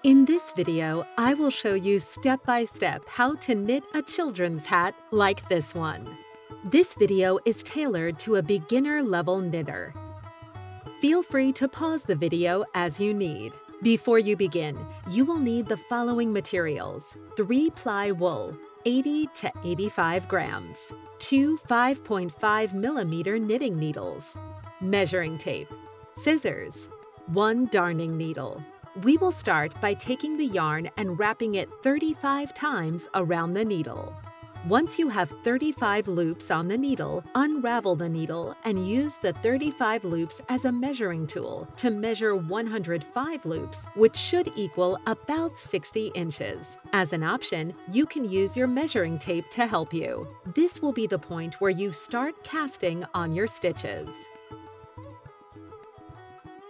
In this video, I will show you step by step how to knit a children's hat like this one. This video is tailored to a beginner-level knitter. Feel free to pause the video as you need. Before you begin, you will need the following materials: 3-ply wool, 80 to 85 grams, 2 5.5mm knitting needles, measuring tape, scissors, 1 darning needle. We will start by taking the yarn and wrapping it 35 times around the needle. Once you have 35 loops on the needle, unravel the needle and use the 35 loops as a measuring tool to measure 105 loops, which should equal about 60 inches. As an option, you can use your measuring tape to help you. This will be the point where you start casting on your stitches.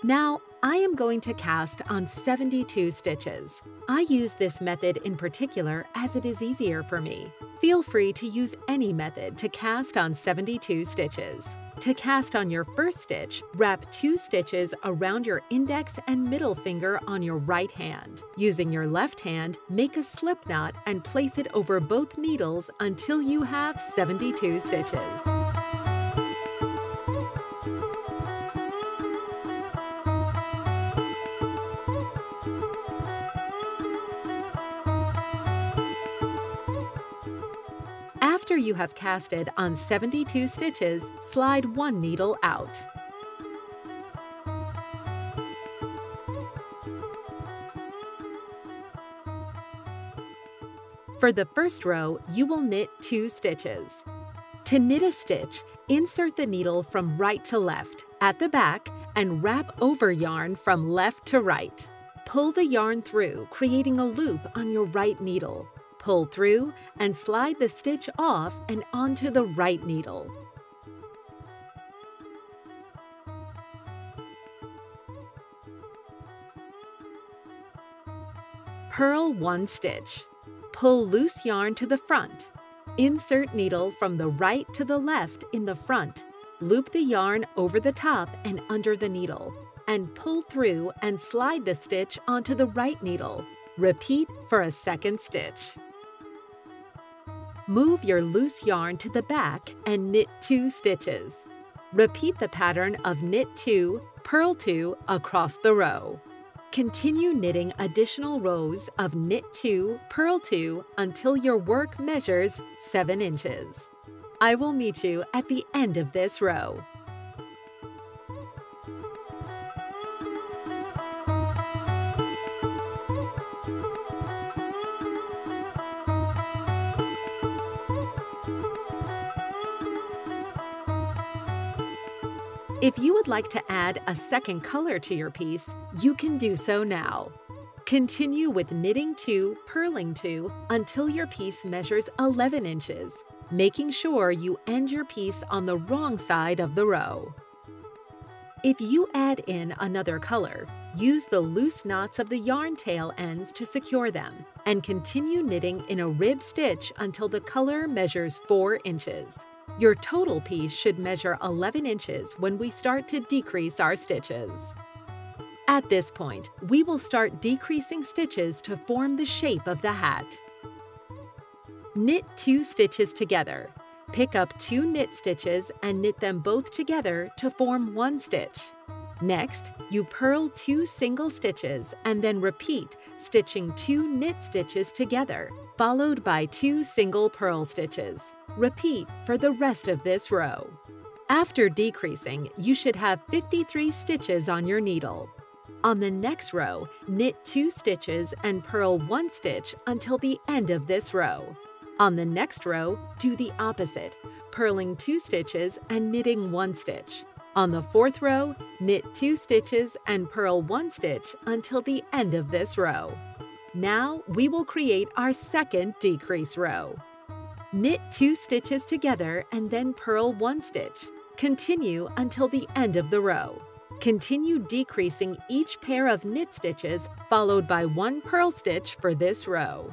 Now, I am going to cast on 72 stitches. I use this method in particular as it is easier for me. Feel free to use any method to cast on 72 stitches. To cast on your first stitch, wrap 2 stitches around your index and middle finger on your right hand. Using your left hand, make a slip knot and place it over both needles until you have 72 stitches. After you have casted on 72 stitches, slide 1 needle out. For the first row, you will knit 2 stitches. To knit a stitch, insert the needle from right to left at the back and wrap over yarn from left to right. Pull the yarn through, creating a loop on your right needle. Pull through and slide the stitch off and onto the right needle. Purl 1 stitch. Pull loose yarn to the front. Insert needle from the right to the left in the front. Loop the yarn over the top and under the needle, and pull through and slide the stitch onto the right needle. Repeat for a second stitch. Move your loose yarn to the back and knit 2 stitches. Repeat the pattern of knit 2, purl 2 across the row. Continue knitting additional rows of knit 2, purl 2 until your work measures 7 inches. I will meet you at the end of this row. If you would like to add a second color to your piece, you can do so now. Continue with knitting 2, purling 2 until your piece measures 11 inches, making sure you end your piece on the wrong side of the row. If you add in another color, use the loose knots of the yarn tail ends to secure them, and continue knitting in a rib stitch until the color measures 4 inches. Your total piece should measure 11 inches when we start to decrease our stitches. At this point, we will start decreasing stitches to form the shape of the hat. Knit 2 stitches together. Pick up 2 knit stitches and knit them both together to form 1 stitch. Next, you purl 2 single stitches and then repeat, stitching 2 knit stitches together, followed by 2 single purl stitches. Repeat for the rest of this row. After decreasing, you should have 53 stitches on your needle. On the next row, knit 2 stitches and purl 1 stitch until the end of this row. On the next row, do the opposite, purling 2 stitches and knitting 1 stitch. On the 4th row, knit 2 stitches and purl 1 stitch until the end of this row. Now we will create our second decrease row. Knit 2 stitches together and then purl 1 stitch. Continue until the end of the row. Continue decreasing each pair of knit stitches, followed by 1 purl stitch for this row.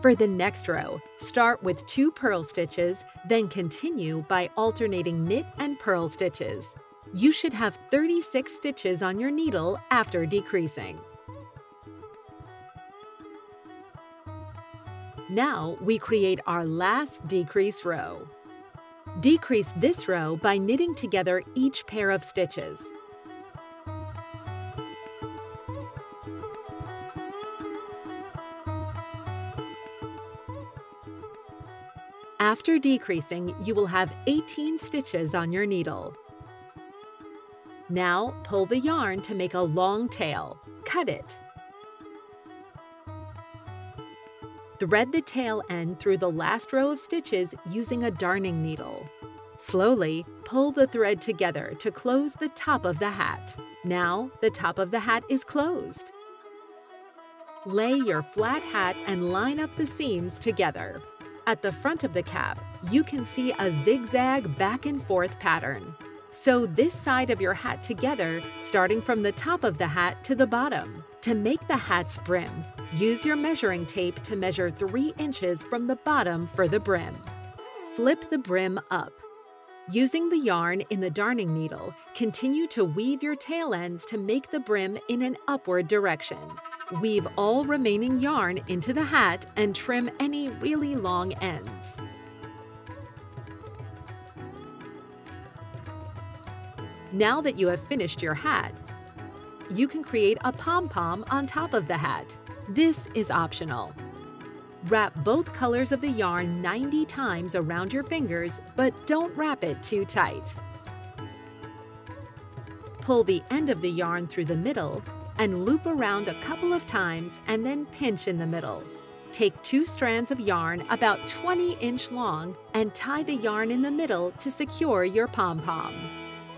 For the next row, start with 2 purl stitches, then continue by alternating knit and purl stitches. You should have 36 stitches on your needle after decreasing. Now we create our last decrease row. Decrease this row by knitting together each pair of stitches. After decreasing, you will have 18 stitches on your needle. Now pull the yarn to make a long tail. Cut it. Thread the tail end through the last row of stitches using a darning needle. Slowly pull the thread together to close the top of the hat. Now the top of the hat is closed. Lay your flat hat and line up the seams together. At the front of the cap, you can see a zigzag back and forth pattern. Sew this side of your hat together, starting from the top of the hat to the bottom. To make the hat's brim, use your measuring tape to measure 3 inches from the bottom for the brim. Flip the brim up. Using the yarn in the darning needle, continue to weave your tail ends to make the brim in an upward direction. Weave all remaining yarn into the hat and trim any really long ends. Now that you have finished your hat, you can create a pom-pom on top of the hat. This is optional. Wrap both colors of the yarn 90 times around your fingers, but don't wrap it too tight. Pull the end of the yarn through the middle and loop around a couple of times and then pinch in the middle. Take 2 strands of yarn about 20-inch long and tie the yarn in the middle to secure your pom-pom.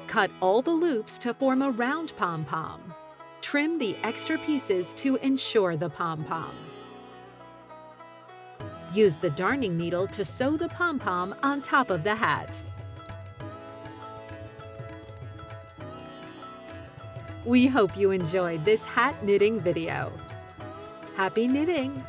Cut all the loops to form a round pom-pom. Trim the extra pieces to ensure the pom-pom. Use the darning needle to sew the pom-pom on top of the hat. We hope you enjoyed this hat knitting video. Happy knitting!